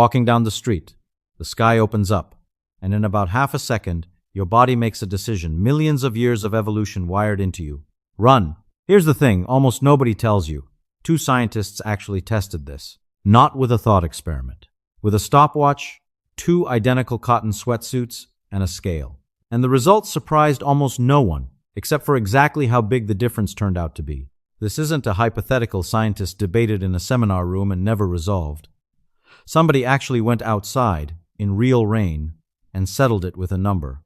walking down the street. The sky opens up, and in about half a second, your body makes a decision, millions of years of evolution wired into you. Run. Here's the thing, almost nobody tells you. 2 scientists actually tested this. Not with a thought experiment. With a stopwatch, 2 identical cotton sweatsuits, and a scale. And the results surprised almost no one, except for exactly how big the difference turned out to be. This isn't a hypothetical scientist debated in a seminar room and never resolved. Somebody actually went outside, in real rain, and settled it with a number.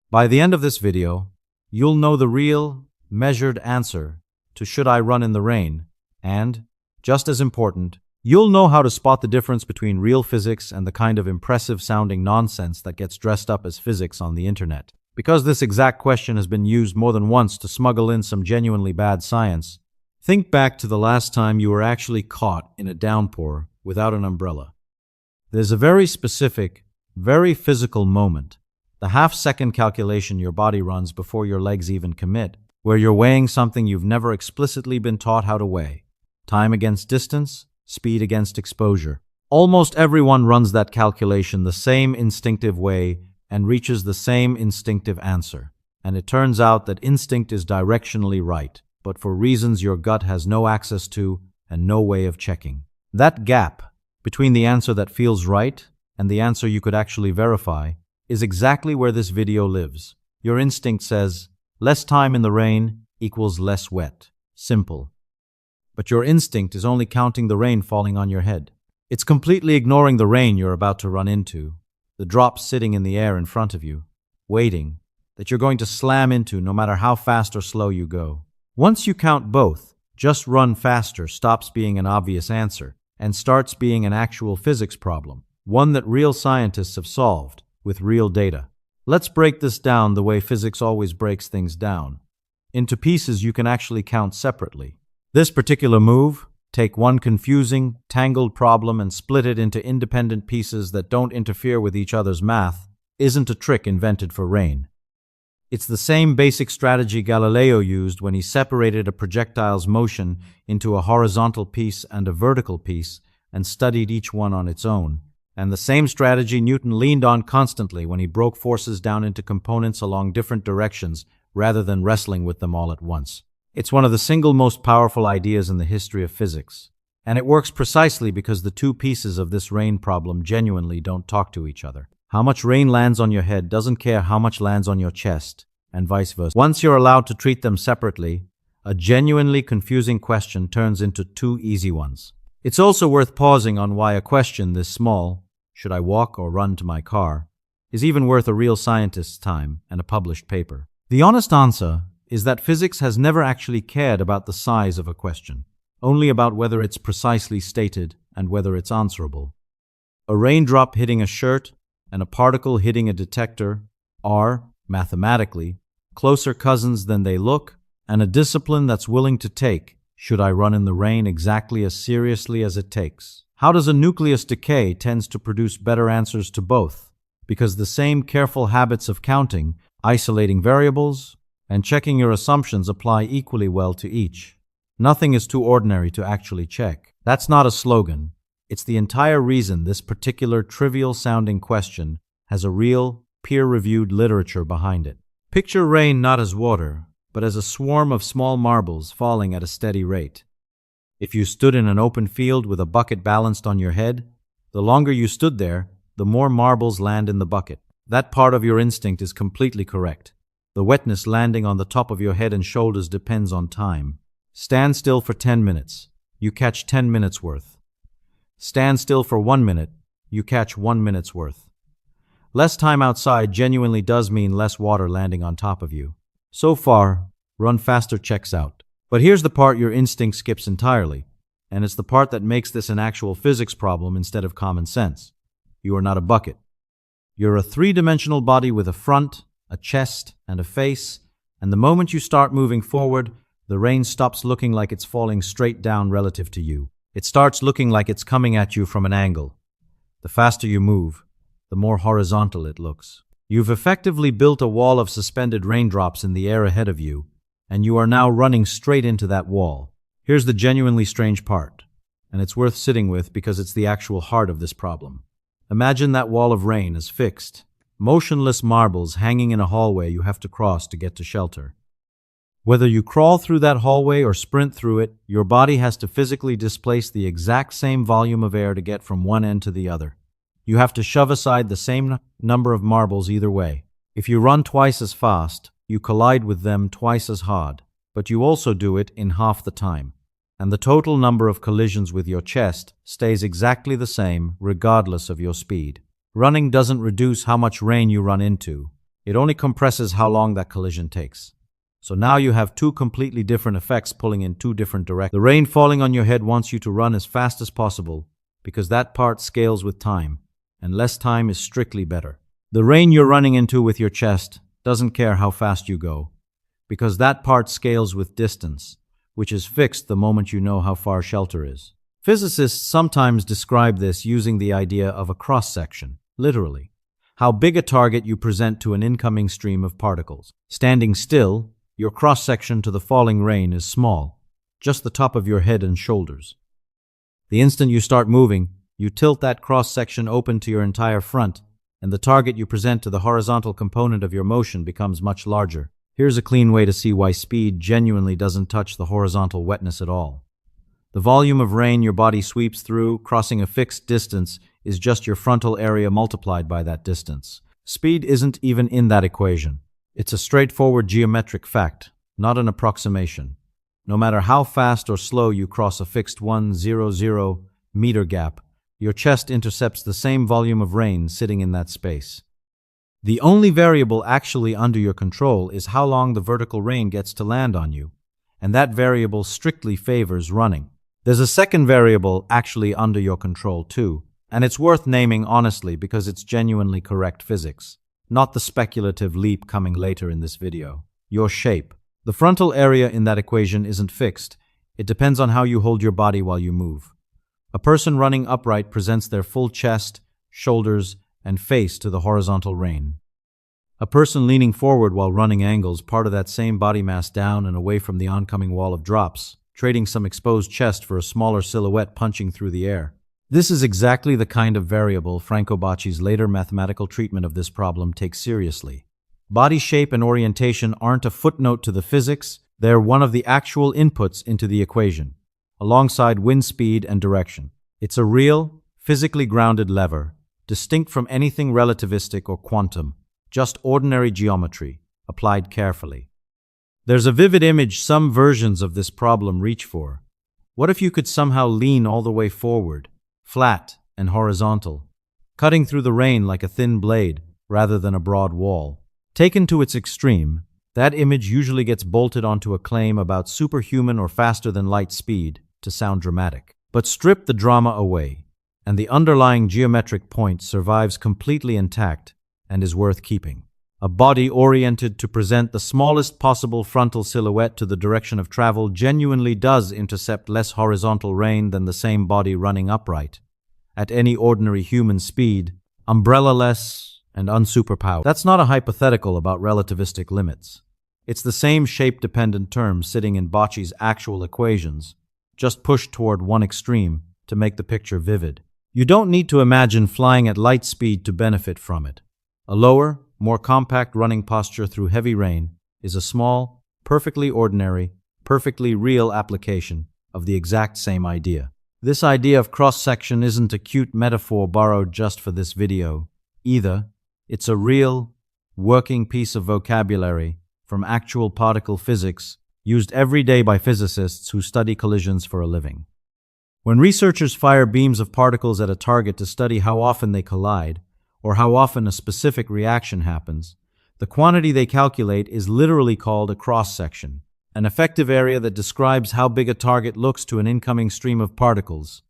By the end of this video, you'll know the real, measured answer to should I run in the rain, and, just as important, you'll know how to spot the difference between real physics and the kind of impressive-sounding nonsense that gets dressed up as physics on the internet. Because this exact question has been used more than once to smuggle in some genuinely bad science, think back to the last time you were actually caught in a downpour without an umbrella. There's a very specific, very physical moment, the half-second calculation your body runs before your legs even commit, where you're weighing something you've never explicitly been taught how to weigh. Time against distance, speed against exposure. Almost everyone runs that calculation the same instinctive way and reaches the same instinctive answer. And it turns out that instinct is directionally right, but for reasons your gut has no access to and no way of checking. That gap between the answer that feels right and the answer you could actually verify is exactly where this video lives. Your instinct says, less time in the rain equals less wet. Simple. But your instinct is only counting the rain falling on your head. It's completely ignoring the rain you're about to run into, the drops sitting in the air in front of you, waiting, that you're going to slam into no matter how fast or slow you go. Once you count both, just run faster stops being an obvious answer and starts being an actual physics problem, one that real scientists have solved with real data. Let's break this down the way physics always breaks things down, into pieces you can actually count separately. This particular move, take one confusing, tangled problem and split it into independent pieces that don't interfere with each other's math, isn't a trick invented for rain. It's the same basic strategy Galileo used when he separated a projectile's motion into a horizontal piece and a vertical piece and studied each one on its own, and the same strategy Newton leaned on constantly when he broke forces down into components along different directions rather than wrestling with them all at once. It's one of the single most powerful ideas in the history of physics, and it works precisely because the 2 pieces of this rain problem genuinely don't talk to each other. How much rain lands on your head doesn't care how much lands on your chest, and vice versa. Once you're allowed to treat them separately, a genuinely confusing question turns into 2 easy ones. It's also worth pausing on why a question this small, should I walk or run to my car, is even worth a real scientist's time and a published paper. The honest answer is that physics has never actually cared about the size of a question, only about whether it's precisely stated and whether it's answerable. A raindrop hitting a shirt and a particle hitting a detector are, mathematically, closer cousins than they look, and a discipline that's willing to take, should I run in the rain, exactly as seriously as it takes. How does a nucleus decay tends to produce better answers to both? Because the same careful habits of counting, isolating variables, and checking your assumptions apply equally well to each. Nothing is too ordinary to actually check. That's not a slogan. It's the entire reason this particular trivial-sounding question has a real, peer-reviewed literature behind it. Picture rain not as water, but as a swarm of small marbles falling at a steady rate. If you stood in an open field with a bucket balanced on your head, the longer you stood there, the more marbles land in the bucket. That part of your instinct is completely correct. The wetness landing on the top of your head and shoulders depends on time. Stand still for 10 minutes. You catch 10 minutes worth. Stand still for 1 minute. You catch 1 minute's worth. Less time outside genuinely does mean less water landing on top of you. So far, run faster checks out. But here's the part your instinct skips entirely, and it's the part that makes this an actual physics problem instead of common sense. You are not a bucket. You're a 3-dimensional body with a front, a chest, and a face, and the moment you start moving forward, the rain stops looking like it's falling straight down relative to you. It starts looking like it's coming at you from an angle. The faster you move, the more horizontal it looks. You've effectively built a wall of suspended raindrops in the air ahead of you, and you are now running straight into that wall. Here's the genuinely strange part. and it's worth sitting with because it's the actual heart of this problem. Imagine that wall of rain is fixed, motionless marbles hanging in a hallway you have to cross to get to shelter. Whether you crawl through that hallway or sprint through it, your body has to physically displace the exact same volume of air to get from one end to the other. You have to shove aside the same number of marbles either way. If you run twice as fast, you collide with them twice as hard, but you also do it in half the time. And the total number of collisions with your chest stays exactly the same regardless of your speed. Running doesn't reduce how much rain you run into. It only compresses how long that collision takes. So now you have two completely different effects pulling in two different directions. The rain falling on your head wants you to run as fast as possible because that part scales with time, and less time is strictly better. The rain you're running into with your chest doesn't care how fast you go because that part scales with distance, which is fixed the moment you know how far shelter is. Physicists sometimes describe this using the idea of a cross-section, literally, how big a target you present to an incoming stream of particles. Standing still, your cross-section to the falling rain is small, just the top of your head and shoulders. The instant you start moving, you tilt that cross-section open to your entire front, and the target you present to the horizontal component of your motion becomes much larger. Here's a clean way to see why speed genuinely doesn't touch the horizontal wetness at all. The volume of rain your body sweeps through, crossing a fixed distance, is just your frontal area multiplied by that distance. Speed isn't even in that equation. It's a straightforward geometric fact, not an approximation. No matter how fast or slow you cross a fixed 100 meter gap, your chest intercepts the same volume of rain sitting in that space. The only variable actually under your control is how long the vertical rain gets to land on you, and that variable strictly favors running. There's a second variable actually under your control too, and it's worth naming honestly because it's genuinely correct physics, not the speculative leap coming later in this video. Your shape. The frontal area in that equation isn't fixed. It depends on how you hold your body while you move. A person running upright presents their full chest, shoulders, and face to the horizontal rain. A person leaning forward while running angles part of that same body mass down and away from the oncoming wall of drops, trading some exposed chest for a smaller silhouette punching through the air. This is exactly the kind of variable Franco Bocci's later mathematical treatment of this problem takes seriously. Body shape and orientation aren't a footnote to the physics, they're one of the actual inputs into the equation, alongside wind speed and direction. It's a real, physically grounded lever, distinct from anything relativistic or quantum, just ordinary geometry, applied carefully. There's a vivid image some versions of this problem reach for. What if you could somehow lean all the way forward, flat and horizontal, cutting through the rain like a thin blade rather than a broad wall? Taken to its extreme, that image usually gets bolted onto a claim about superhuman or faster-than-light speed to sound dramatic. But strip the drama away, and the underlying geometric point survives completely intact and is worth keeping. A body oriented to present the smallest possible frontal silhouette to the direction of travel genuinely does intercept less horizontal rain than the same body running upright, at any ordinary human speed, umbrella-less and unsuperpowered. That's not a hypothetical about relativistic limits. It's the same shape-dependent term sitting in Bocci's actual equations, just pushed toward one extreme to make the picture vivid. You don't need to imagine flying at light speed to benefit from it. A lower, more compact running posture through heavy rain is a small, perfectly ordinary, perfectly real application of the exact same idea. This idea of cross-section isn't a cute metaphor borrowed just for this video, either. It's a real, working piece of vocabulary from actual particle physics used every day by physicists who study collisions for a living. When researchers fire beams of particles at a target to study how often they collide, or how often a specific reaction happens, the quantity they calculate is literally called a cross-section, an effective area that describes how big a target looks to an incoming stream of particles,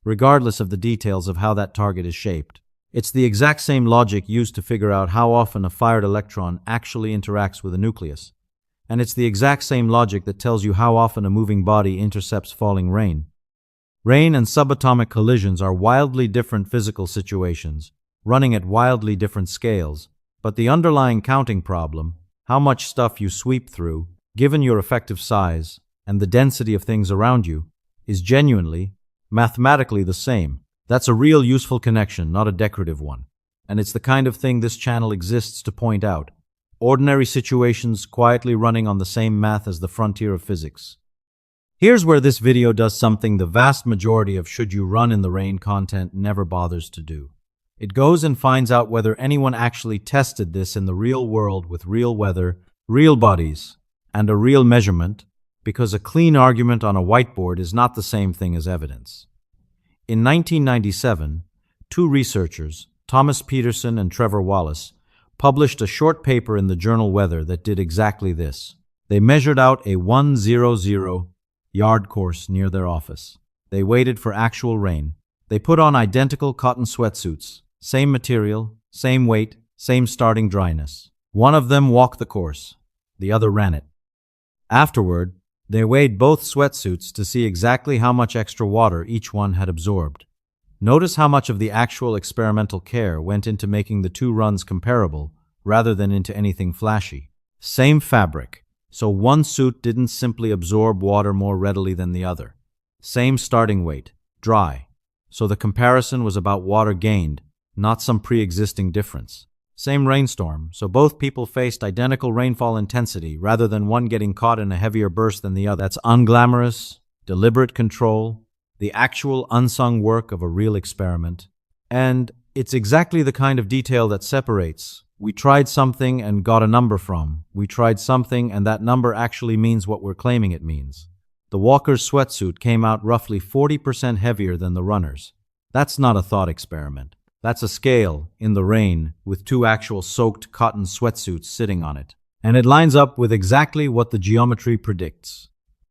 regardless of the details of how that target is shaped. It's the exact same logic used to figure out how often a fired electron actually interacts with a nucleus. And it's the exact same logic that tells you how often a moving body intercepts falling rain. Rain and subatomic collisions are wildly different physical situations, running at wildly different scales, but the underlying counting problem, how much stuff you sweep through, given your effective size and the density of things around you, is genuinely, mathematically the same. That's a real useful connection, not a decorative one. And it's the kind of thing this channel exists to point out. Ordinary situations quietly running on the same math as the frontier of physics. Here's where this video does something the vast majority of Should You Run in the Rain content never bothers to do. It goes and finds out whether anyone actually tested this in the real world with real weather, real bodies, and a real measurement, because a clean argument on a whiteboard is not the same thing as evidence. In 1997, two researchers, Thomas Peterson and Trevor Wallis, published a short paper in the journal Weather that did exactly this. They measured out a 100-yard course near their office. They waited for actual rain. They put on identical cotton sweatsuits, same material, same weight, same starting dryness. One of them walked the course, the other ran it. Afterward, they weighed both sweatsuits to see exactly how much extra water each one had absorbed. Notice how much of the actual experimental care went into making the two runs comparable, rather than into anything flashy. Same fabric, so one suit didn't simply absorb water more readily than the other. Same starting weight, dry, so the comparison was about water gained, not some pre-existing difference. Same rainstorm, so both people faced identical rainfall intensity rather than one getting caught in a heavier burst than the other. That's unglamorous, deliberate control, the actual unsung work of a real experiment. And it's exactly the kind of detail that separates. We tried something and got a number from. We tried something and that number actually means what we're claiming it means. The walker's sweatsuit came out roughly 40% heavier than the runner's. That's not a thought experiment. That's a scale in the rain with two actual soaked cotton sweatsuits sitting on it. And it lines up with exactly what the geometry predicts.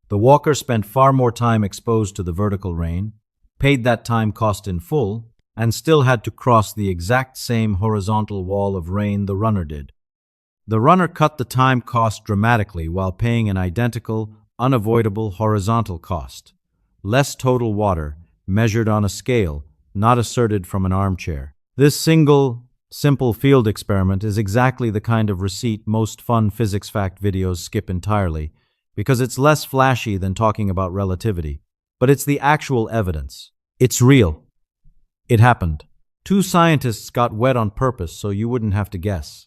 The walker spent far more time exposed to the vertical rain, paid that time cost in full, and still had to cross the exact same horizontal wall of rain the runner did. The runner cut the time cost dramatically while paying an identical, unavoidable horizontal cost. Less total water, measured on a scale, not asserted from an armchair. This simple field experiment is exactly the kind of receipt most fun physics fact videos skip entirely, because it's less flashy than talking about relativity. But it's the actual evidence. It's real. It happened. Two scientists got wet on purpose so you wouldn't have to guess.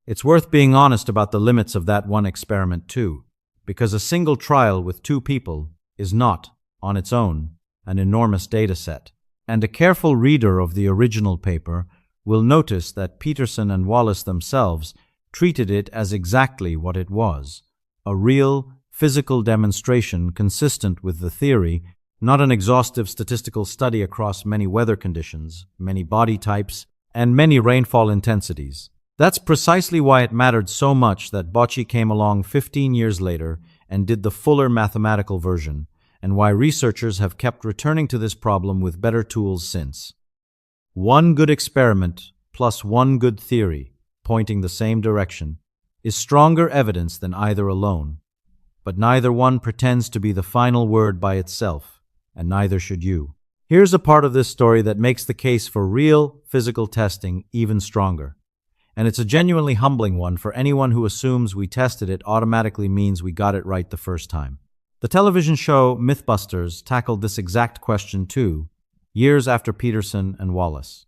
It's worth being honest about the limits of that one experiment too, because a single trial with two people is not, on its own, an enormous data set. And a careful reader of the original paper will notice that Peterson and Wallis themselves treated it as exactly what it was. A real, physical demonstration consistent with the theory, not an exhaustive statistical study across many weather conditions, many body types, and many rainfall intensities. That's precisely why it mattered so much that Bocci came along 15 years later and did the fuller mathematical version, and why researchers have kept returning to this problem with better tools since. One good experiment plus one good theory, pointing the same direction, is stronger evidence than either alone. But neither one pretends to be the final word by itself, and neither should you. Here's a part of this story that makes the case for real physical testing even stronger. And it's a genuinely humbling one for anyone who assumes we tested it automatically means we got it right the first time. The television show MythBusters tackled this exact question too, years after Peterson and Wallis.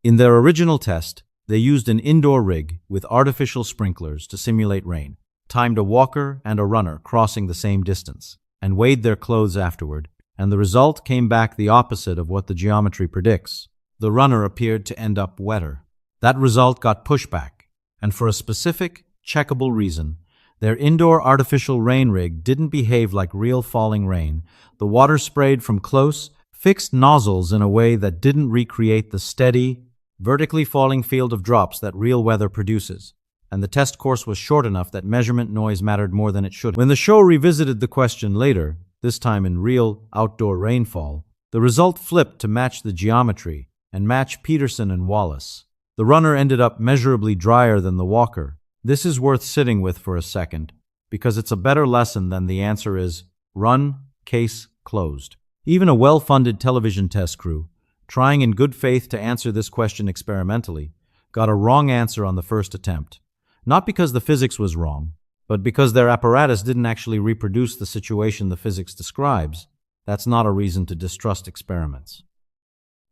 In their original test, they used an indoor rig with artificial sprinklers to simulate rain, timed a walker and a runner crossing the same distance, and weighed their clothes afterward, and the result came back the opposite of what the geometry predicts. The runner appeared to end up wetter. That result got pushback, and for a specific, checkable reason, their indoor artificial rain rig didn't behave like real falling rain. The water sprayed from close, fixed nozzles in a way that didn't recreate the steady, vertically falling field of drops that real weather produces. And the test course was short enough that measurement noise mattered more than it should. When the show revisited the question later, this time in real outdoor rainfall, the result flipped to match the geometry and match Peterson and Wallis. The runner ended up measurably drier than the walker. This is worth sitting with for a second, because it's a better lesson than the answer is run, case closed. Even a well-funded television test crew, trying in good faith to answer this question experimentally, got a wrong answer on the first attempt. Not because the physics was wrong, but because their apparatus didn't actually reproduce the situation the physics describes. that's not a reason to distrust experiments.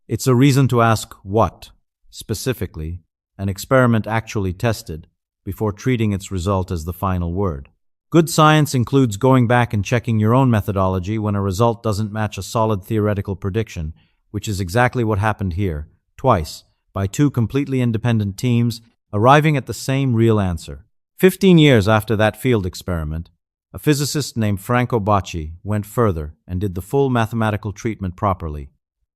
It's a reason to ask what, specifically, an experiment actually tested before treating its result as the final word. Good science includes going back and checking your own methodology when a result doesn't match a solid theoretical prediction, which is exactly what happened here, twice, by two completely independent teams arriving at the same real answer. 15 years after that field experiment, a physicist named Bocci went further and did the full mathematical treatment properly,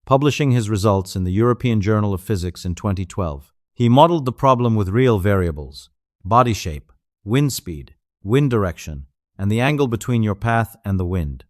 publishing his results in the European Journal of Physics in 2012. He modeled the problem with real variables: body shape, wind speed, wind direction, and the angle between your path and the wind.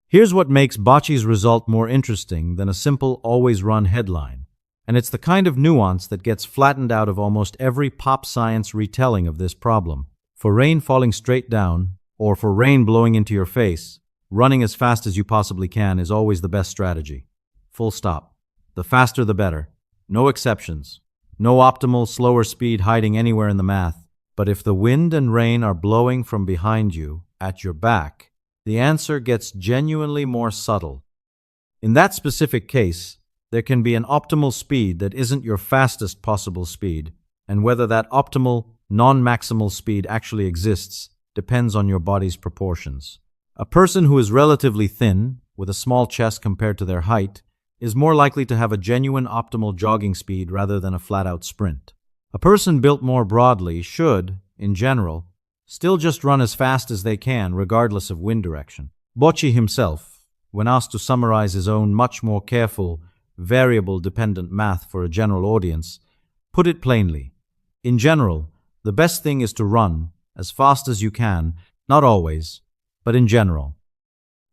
Here's what makes Bocci's result more interesting than a simple always-run headline, and it's the kind of nuance that gets flattened out of almost every pop science retelling of this problem. For rain falling straight down, or for rain blowing into your face, running as fast as you possibly can is always the best strategy. Full stop. The faster the better. No exceptions. No optimal, slower speed hiding anywhere in the math. But if the wind and rain are blowing from behind you, at your back, the answer gets genuinely more subtle. In that specific case, there can be an optimal speed that isn't your fastest possible speed, and whether that optimal, non-maximal speed actually exists depends on your body's proportions. A person who is relatively thin, with a small chest compared to their height, is more likely to have a genuine optimal jogging speed rather than a flat-out sprint. A person built more broadly should, in general, still just run as fast as they can regardless of wind direction. Bocci himself, when asked to summarize his own much more careful, variable-dependent math for a general audience, put it plainly. In general, the best thing is to run as fast as you can, not always, but in general.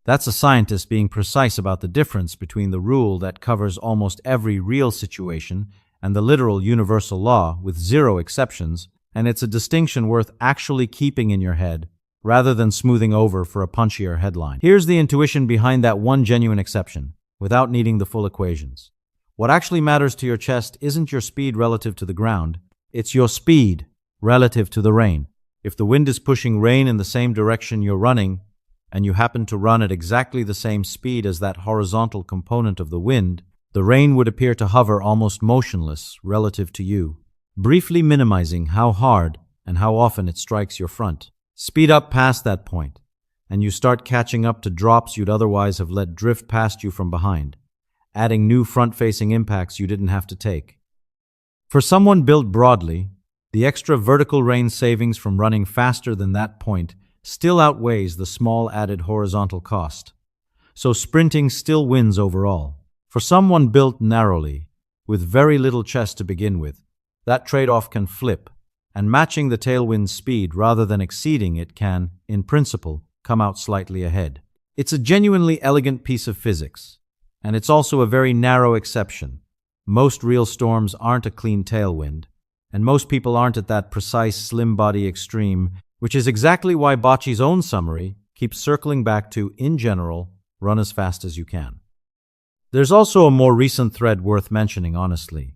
That's a scientist being precise about the difference between the rule that covers almost every real situation and the literal universal law with zero exceptions, and it's a distinction worth actually keeping in your head rather than smoothing over for a punchier headline. Here's the intuition behind that one genuine exception, without needing the full equations. What actually matters to your chest isn't your speed relative to the ground, it's your speed relative to the rain. If the wind is pushing rain in the same direction you're running, and you happen to run at exactly the same speed as that horizontal component of the wind, the rain would appear to hover almost motionless relative to you, briefly minimizing how hard and how often it strikes your front. Speed up past that point, and you start catching up to drops you'd otherwise have let drift past you from behind, adding new front-facing impacts you didn't have to take. For someone built broadly, the extra vertical rain savings from running faster than that point still outweighs the small added horizontal cost. So sprinting still wins overall. For someone built narrowly, with very little chest to begin with, that trade-off can flip, and matching the tailwind's speed rather than exceeding it can, in principle, come out slightly ahead. It's a genuinely elegant piece of physics, and it's also a very narrow exception. Most real storms aren't a clean tailwind, and most people aren't at that precise slim body extreme, which is exactly why Bocci's own summary keeps circling back to, in general, run as fast as you can. There's also a more recent thread worth mentioning, honestly.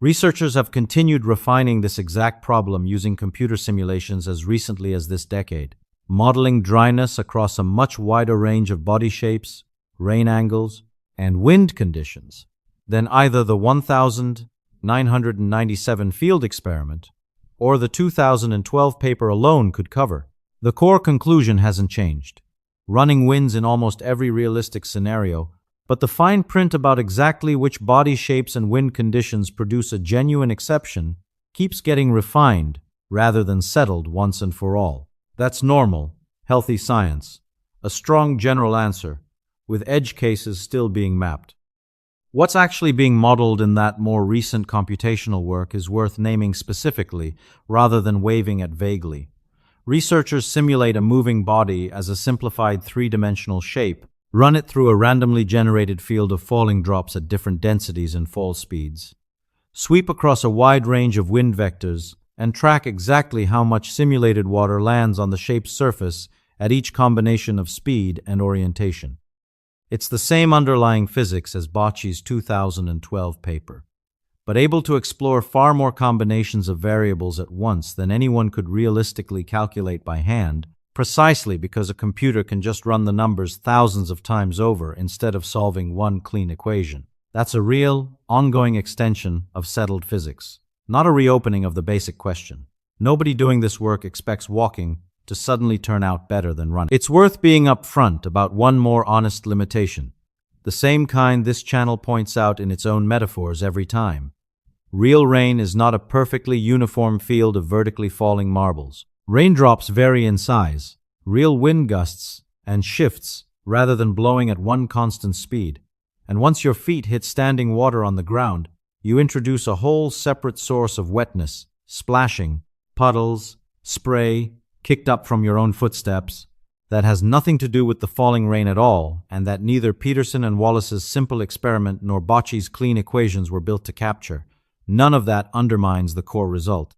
Researchers have continued refining this exact problem using computer simulations as recently as this decade, modeling dryness across a much wider range of body shapes, rain angles, and wind conditions than either the 1997 field experiment or the 2012 paper alone could cover. The core conclusion hasn't changed. Running wins in almost every realistic scenario, but the fine print about exactly which body shapes and wind conditions produce a genuine exception keeps getting refined rather than settled once and for all. That's normal, healthy science, a strong general answer, with edge cases still being mapped. What's actually being modeled in that more recent computational work is worth naming specifically rather than waving at vaguely. Researchers simulate a moving body as a simplified three-dimensional shape, run it through a randomly generated field of falling drops at different densities and fall speeds, sweep across a wide range of wind vectors, and track exactly how much simulated water lands on the shape's surface at each combination of speed and orientation. It's the same underlying physics as Bocci's 2012 paper, but able to explore far more combinations of variables at once than anyone could realistically calculate by hand, precisely because a computer can just run the numbers thousands of times over instead of solving one clean equation. That's a real, ongoing extension of settled physics, not a reopening of the basic question. Nobody doing this work expects walking to suddenly turn out better than running. It's worth being upfront about one more honest limitation, the same kind this channel points out in its own metaphors every time. Real rain is not a perfectly uniform field of vertically falling marbles. Raindrops vary in size, real wind gusts, and shifts rather than blowing at one constant speed. And once your feet hit standing water on the ground, you introduce a whole separate source of wetness, splashing, puddles, spray, kicked up from your own footsteps, that has nothing to do with the falling rain at all, and that neither Peterson and Wallis's simple experiment nor Bocci's clean equations were built to capture. None of that undermines the core result.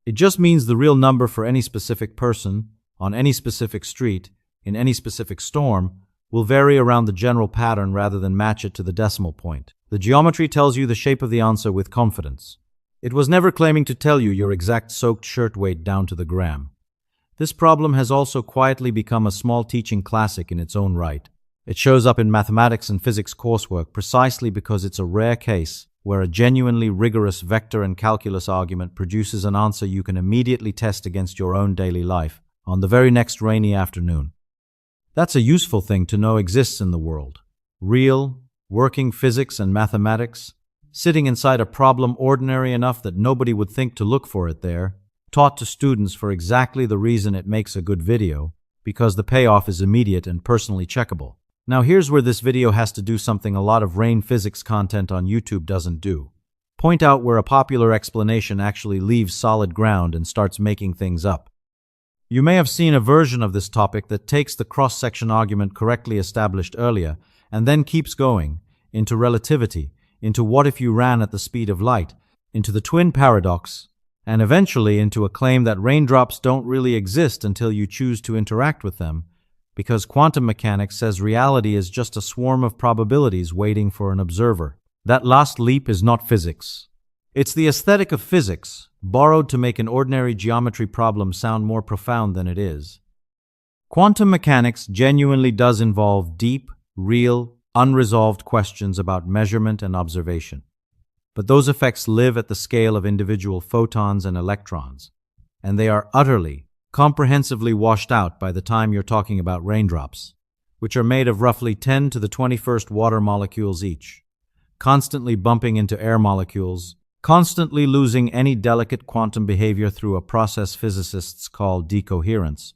It just means the real number for any specific person, on any specific street, in any specific storm, will vary around the general pattern rather than match it to the decimal point. The geometry tells you the shape of the answer with confidence. It was never claiming to tell you your exact soaked shirt weight down to the gram. This problem has also quietly become a small teaching classic in its own right. It shows up in mathematics and physics coursework precisely because it's a rare case where a genuinely rigorous vector and calculus argument produces an answer you can immediately test against your own daily life on the very next rainy afternoon. That's a useful thing to know exists in the world. Real, working physics and mathematics, sitting inside a problem ordinary enough that nobody would think to look for it there, taught to students for exactly the reason it makes a good video, because the payoff is immediate and personally checkable. Now here's where this video has to do something a lot of rain physics content on YouTube doesn't do. Point out where a popular explanation actually leaves solid ground and starts making things up. You may have seen a version of this topic that takes the cross-section argument correctly established earlier and then keeps going into relativity, into what if you ran at the speed of light, into the twin paradox, and eventually into a claim that raindrops don't really exist until you choose to interact with them, because quantum mechanics says reality is just a swarm of probabilities waiting for an observer. That last leap is not physics. It's the aesthetic of physics, borrowed to make an ordinary geometry problem sound more profound than it is. Quantum mechanics genuinely does involve deep, real, unresolved questions about measurement and observation. But those effects live at the scale of individual photons and electrons, and they are utterly, comprehensively washed out by the time you're talking about raindrops, which are made of roughly 10 to the 21st water molecules each, constantly bumping into air molecules, constantly losing any delicate quantum behavior through a process physicists call decoherence,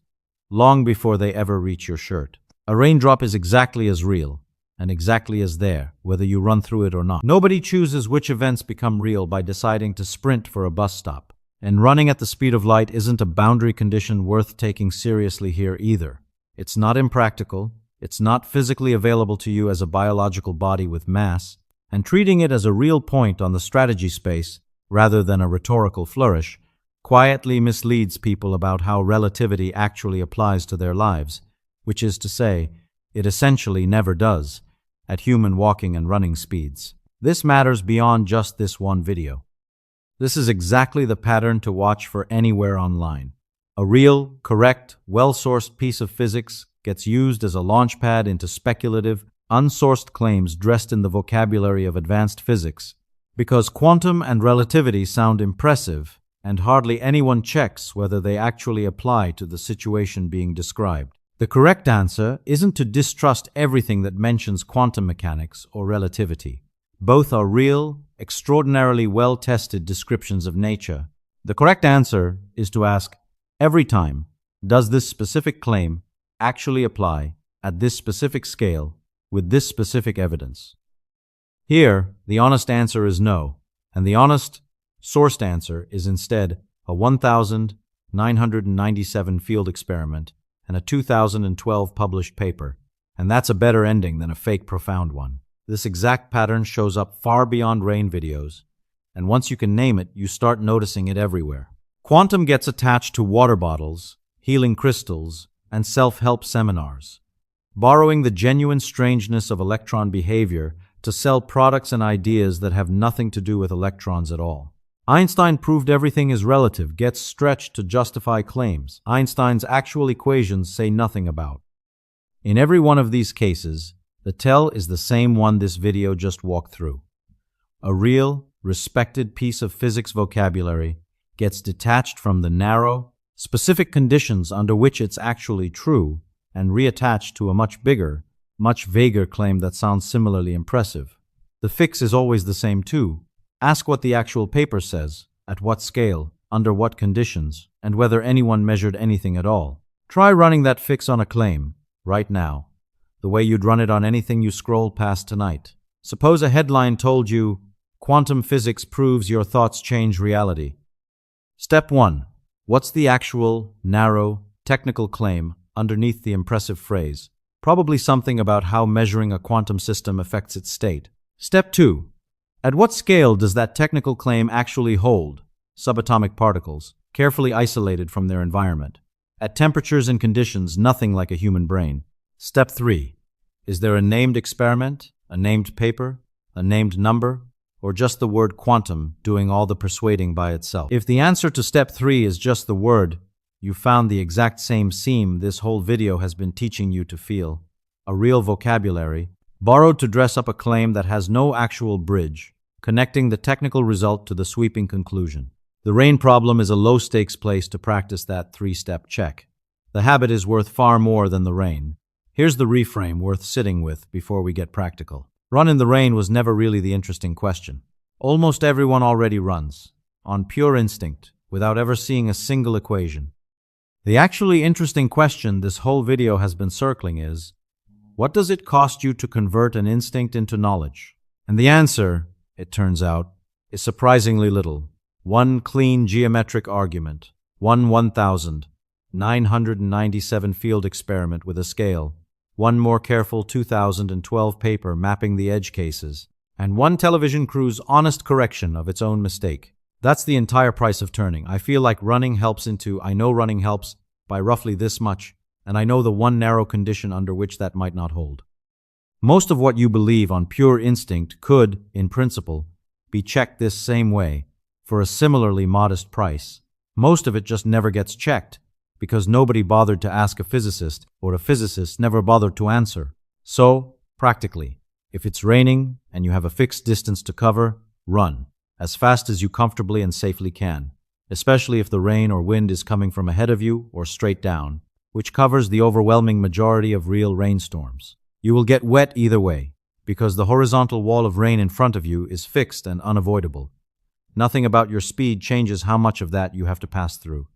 long before they ever reach your shirt. A raindrop is exactly as real, and exactly as there, whether you run through it or not. Nobody chooses which events become real by deciding to sprint for a bus stop. And running at the speed of light isn't a boundary condition worth taking seriously here either. It's not impractical, it's not physically available to you as a biological body with mass, and treating it as a real point on the strategy space, rather than a rhetorical flourish, quietly misleads people about how relativity actually applies to their lives, which is to say, it essentially never does, at human walking and running speeds. This matters beyond just this one video. This is exactly the pattern to watch for anywhere online. A real, correct, well-sourced piece of physics gets used as a launchpad into speculative, unsourced claims dressed in the vocabulary of advanced physics, because quantum and relativity sound impressive, and hardly anyone checks whether they actually apply to the situation being described. The correct answer isn't to distrust everything that mentions quantum mechanics or relativity. Both are real, extraordinarily well-tested descriptions of nature. The correct answer is to ask, every time, does this specific claim actually apply at this specific scale with this specific evidence? Here, the honest answer is no, and the honest, sourced answer is instead a 1,997 field experiment and a 2012 published paper, and that's a better ending than a fake profound one. This exact pattern shows up far beyond rain videos, and once you can name it, you start noticing it everywhere. Quantum gets attached to water bottles, healing crystals, and self-help seminars, borrowing the genuine strangeness of electron behavior to sell products and ideas that have nothing to do with electrons at all. Einstein proved everything is relative gets stretched to justify claims Einstein's actual equations say nothing about. In every one of these cases, the tell is the same one this video just walked through. A real, respected piece of physics vocabulary gets detached from the narrow, specific conditions under which it's actually true and reattached to a much bigger, much vaguer claim that sounds similarly impressive. The fix is always the same too. Ask what the actual paper says, at what scale, under what conditions, and whether anyone measured anything at all. Try running that fix on a claim, right now, the way you'd run it on anything you scroll past tonight. Suppose a headline told you, "Quantum physics proves your thoughts change reality." Step 1. What's the actual, narrow, technical claim underneath the impressive phrase? Probably something about how measuring a quantum system affects its state. Step 2. At what scale does that technical claim actually hold? Subatomic particles, carefully isolated from their environment. At temperatures and conditions nothing like a human brain. Step 3. Is there a named experiment, a named paper, a named number, or just the word quantum doing all the persuading by itself? If the answer to step 3 is just the word, you found the exact same seam this whole video has been teaching you to feel. A real vocabulary, borrowed to dress up a claim that has no actual bridge, connecting the technical result to the sweeping conclusion. The rain problem is a low-stakes place to practice that 3-step check. The habit is worth far more than the rain. Here's the reframe worth sitting with before we get practical. Run in the rain was never really the interesting question. Almost everyone already runs, on pure instinct, without ever seeing a single equation. The actually interesting question this whole video has been circling is, what does it cost you to convert an instinct into knowledge? And the answer, it turns out, is surprisingly little. One clean geometric argument, one 1,997 field experiment with a scale, one more careful 2012 paper mapping the edge cases, and one television crew's honest correction of its own mistake. That's the entire price of turning. I feel like running helps into I know running helps by roughly this much, and I know the one narrow condition under which that might not hold. Most of what you believe on pure instinct could, in principle, be checked this same way for a similarly modest price. Most of it just never gets checked because nobody bothered to ask a physicist or a physicist never bothered to answer. So, practically, if it's raining and you have a fixed distance to cover, run as fast as you comfortably and safely can, especially if the rain or wind is coming from ahead of you or straight down, which covers the overwhelming majority of real rainstorms. You will get wet either way, because the horizontal wall of rain in front of you is fixed and unavoidable. Nothing about your speed changes how much of that you have to pass through.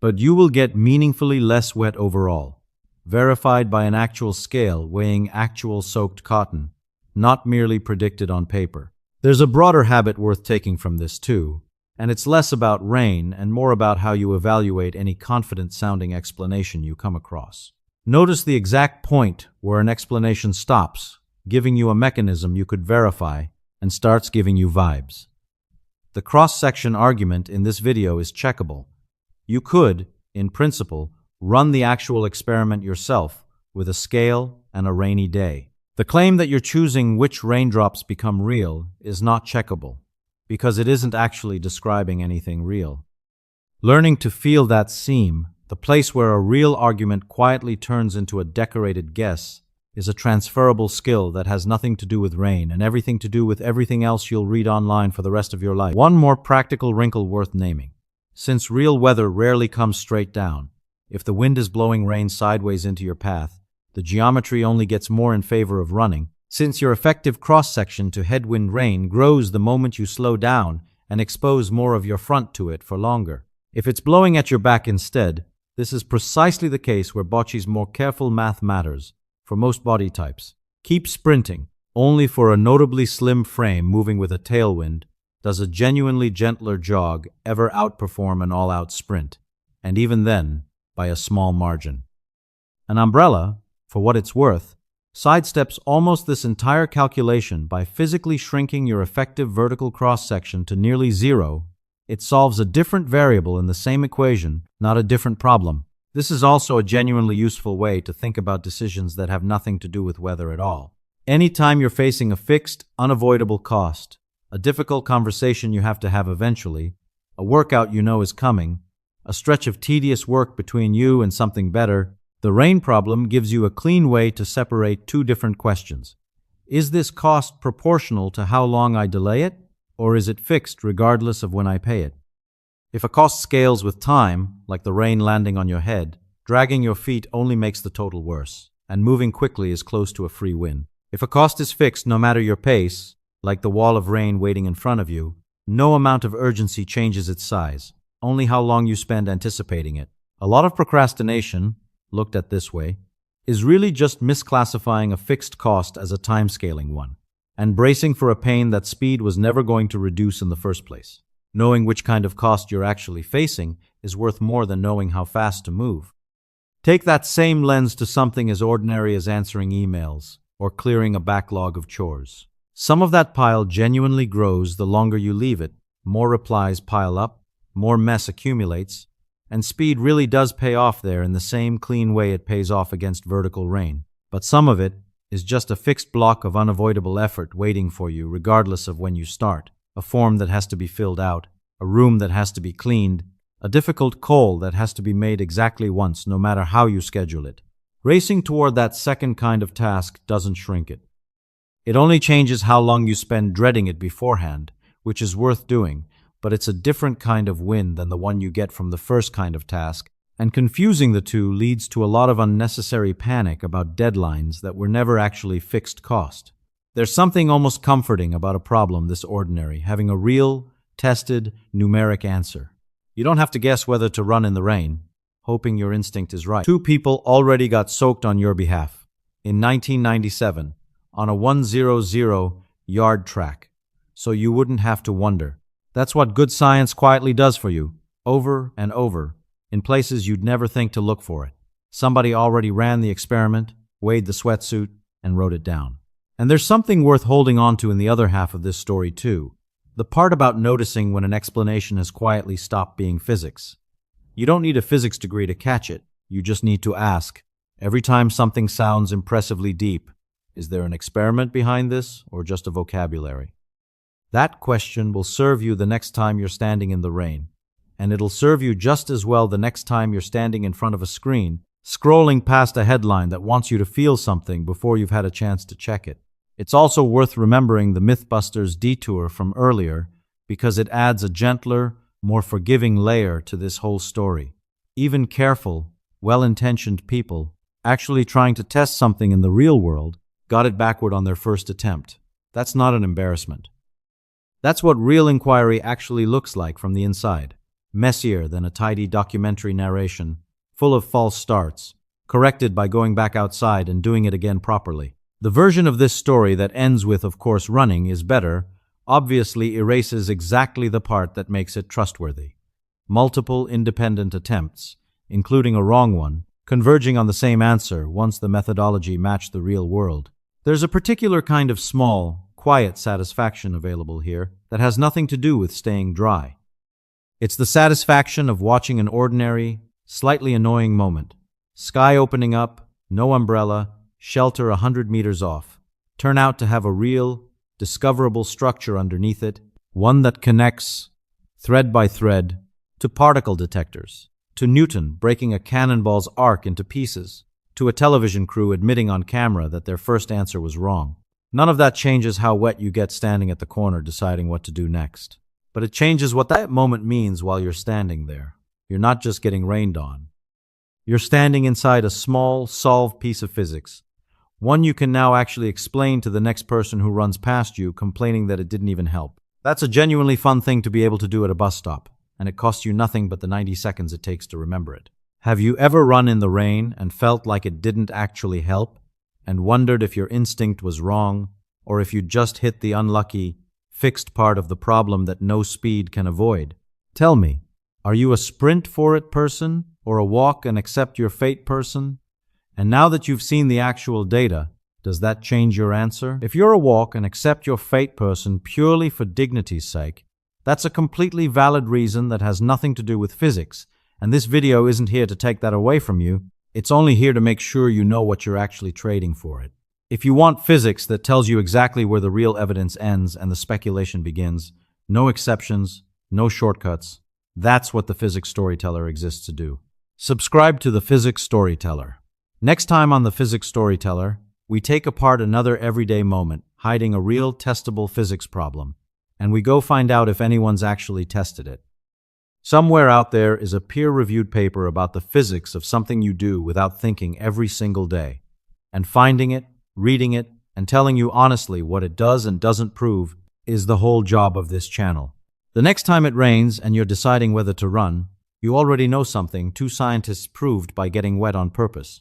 But you will get meaningfully less wet overall, verified by an actual scale weighing actual soaked cotton, not merely predicted on paper. There's a broader habit worth taking from this too, and it's less about rain and more about how you evaluate any confident-sounding explanation you come across. Notice the exact point where an explanation stops, giving you a mechanism you could verify, and starts giving you vibes. The cross-section argument in this video is checkable. You could, in principle, run the actual experiment yourself with a scale and a rainy day. The claim that you're choosing which raindrops become real is not checkable, because it isn't actually describing anything real. Learning to feel that seam, the place where a real argument quietly turns into a decorated guess, is a transferable skill that has nothing to do with rain and everything to do with everything else you'll read online for the rest of your life. One more practical wrinkle worth naming. Since real weather rarely comes straight down, if the wind is blowing rain sideways into your path, the geometry only gets more in favor of running, since your effective cross-section to headwind rain grows the moment you slow down and expose more of your front to it for longer. If it's blowing at your back instead, this is precisely the case where Bocci's more careful math matters for most body types. Keep sprinting. Only for a notably slim frame moving with a tailwind does a genuinely gentler jog ever outperform an all-out sprint, and even then, by a small margin. An umbrella, for what it's worth, sidesteps almost this entire calculation by physically shrinking your effective vertical cross-section to nearly zero. It solves a different variable in the same equation, not a different problem. This is also a genuinely useful way to think about decisions that have nothing to do with weather at all. Anytime you're facing a fixed, unavoidable cost, a difficult conversation you have to have eventually, a workout you know is coming, a stretch of tedious work between you and something better. The rain problem gives you a clean way to separate two different questions. Is this cost proportional to how long I delay it, or is it fixed regardless of when I pay it? If a cost scales with time, like the rain landing on your head, dragging your feet only makes the total worse, and moving quickly is close to a free win. If a cost is fixed no matter your pace, like the wall of rain waiting in front of you, no amount of urgency changes its size, only how long you spend anticipating it. A lot of procrastination, looked at this way, is really just misclassifying a fixed cost as a time-scaling one, and bracing for a pain that speed was never going to reduce in the first place. Knowing which kind of cost you're actually facing is worth more than knowing how fast to move. Take that same lens to something as ordinary as answering emails or clearing a backlog of chores. Some of that pile genuinely grows the longer you leave it. More replies pile up, more mess accumulates, and speed really does pay off there in the same clean way it pays off against vertical rain. But some of it is just a fixed block of unavoidable effort waiting for you regardless of when you start. A form that has to be filled out, a room that has to be cleaned, a difficult call that has to be made exactly once no matter how you schedule it. Racing toward that second kind of task doesn't shrink it. It only changes how long you spend dreading it beforehand, which is worth doing, but it's a different kind of win than the one you get from the first kind of task, and confusing the two leads to a lot of unnecessary panic about deadlines that were never actually fixed cost. There's something almost comforting about a problem this ordinary, having a real, tested, numeric answer. You don't have to guess whether to run in the rain, hoping your instinct is right. Two people already got soaked on your behalf. In 1997, on a 100-yard track, so you wouldn't have to wonder. That's what good science quietly does for you, over and over, in places you'd never think to look for it. Somebody already ran the experiment, weighed the sweatsuit, and wrote it down. And there's something worth holding on to in the other half of this story too, the part about noticing when an explanation has quietly stopped being physics. You don't need a physics degree to catch it, you just need to ask. Every time something sounds impressively deep, is there an experiment behind this or just a vocabulary? That question will serve you the next time you're standing in the rain, and it'll serve you just as well the next time you're standing in front of a screen, scrolling past a headline that wants you to feel something before you've had a chance to check it. It's also worth remembering the MythBusters detour from earlier because it adds a gentler, more forgiving layer to this whole story. Even careful, well-intentioned people, actually trying to test something in the real world, got it backward on their first attempt. That's not an embarrassment. That's what real inquiry actually looks like from the inside. Messier than a tidy documentary narration, full of false starts, corrected by going back outside and doing it again properly. The version of this story that ends with, of course, running is better, obviously erases exactly the part that makes it trustworthy. Multiple independent attempts, including a wrong one, converging on the same answer once the methodology matched the real world. There's a particular kind of small, quiet satisfaction available here that has nothing to do with staying dry. It's the satisfaction of watching an ordinary, slightly annoying moment. Sky opening up, no umbrella, shelter 100 meters off, turn out to have a real, discoverable structure underneath it, one that connects, thread by thread, to particle detectors, to Newton breaking a cannonball's arc into pieces, to a television crew admitting on camera that their first answer was wrong. None of that changes how wet you get standing at the corner deciding what to do next. But it changes what that moment means while you're standing there. You're not just getting rained on. You're standing inside a small, solved piece of physics, one you can now actually explain to the next person who runs past you complaining that it didn't even help. That's a genuinely fun thing to be able to do at a bus stop, and it costs you nothing but the 90 seconds it takes to remember it. Have you ever run in the rain and felt like it didn't actually help, and wondered if your instinct was wrong, or if you'd just hit the unlucky, fixed part of the problem that no speed can avoid? Tell me, are you a sprint for it person, or a walk and accept your fate person? And now that you've seen the actual data, does that change your answer? If you're a walk and accept your fate person purely for dignity's sake, that's a completely valid reason that has nothing to do with physics, and this video isn't here to take that away from you. It's only here to make sure you know what you're actually trading for it. If you want physics that tells you exactly where the real evidence ends and the speculation begins, no exceptions, no shortcuts, that's what the Physics Storyteller exists to do. Subscribe to the Physics Storyteller. Next time on the Physics Storyteller, we take apart another everyday moment, hiding a real testable physics problem, and we go find out if anyone's actually tested it. Somewhere out there is a peer-reviewed paper about the physics of something you do without thinking every single day. And finding it, reading it, and telling you honestly what it does and doesn't prove is the whole job of this channel. The next time it rains and you're deciding whether to run, you already know something two scientists proved by getting wet on purpose.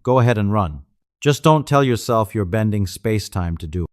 Go ahead and run. Just don't tell yourself you're bending space-time to do it.